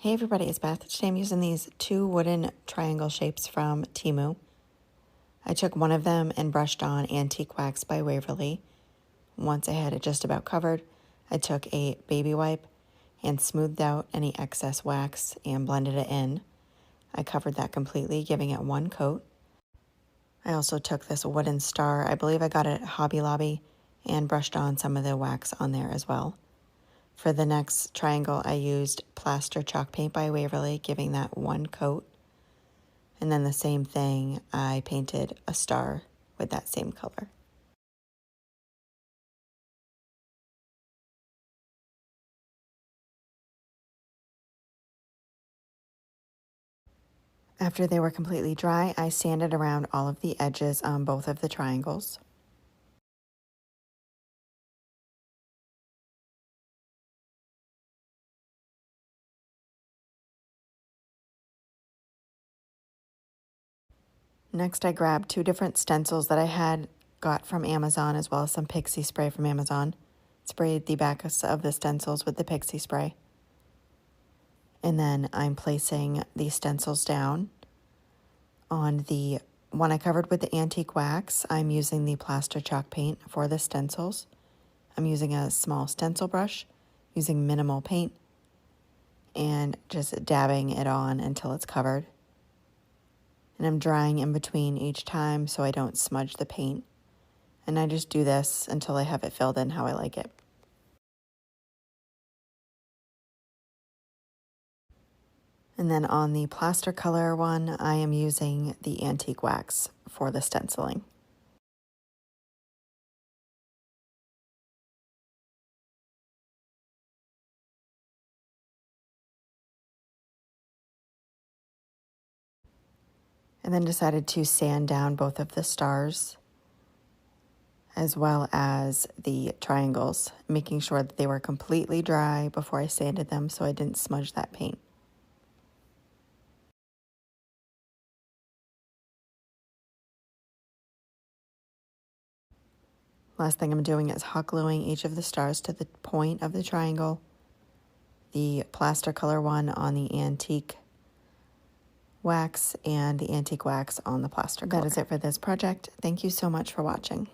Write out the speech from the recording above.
Hey everybody, it's Beth. Today I'm using these two wooden triangle shapes from Temu. I took one of them and brushed on Antique Wax by Waverly. Once I had it just about covered, I took a baby wipe and smoothed out any excess wax and blended it in. I covered that completely, giving it one coat. I also took this wooden star, I believe I got it at Hobby Lobby, and brushed on some of the wax on there as well. For the next triangle, I used plaster chalk paint by Waverly, giving that one coat. And then the same thing, I painted a star with that same color. After they were completely dry, I sanded around all of the edges on both of the triangles. Next, I grabbed two different stencils that I had got from Amazon, as well as some pixie spray from Amazon. Sprayed the backs of the stencils with the pixie spray. And then I'm placing these stencils down. On the one I covered with the antique wax, I'm using the plaster chalk paint for the stencils. I'm using a small stencil brush, using minimal paint, and just dabbing it on until it's covered. And I'm drying in between each time so I don't smudge the paint. And I just do this until I have it filled in how I like it. And then on the plaster color one, I am using the antique wax for the stenciling. And then decided to sand down both of the stars as well as the triangles, making sure that they were completely dry before I sanded them so I didn't smudge that paint. Last thing I'm doing is hot gluing each of the stars to the point of the triangle, the plaster color one on the antique wax, and the antique wax on the plaster color. That is it for this project. Thank you so much for watching.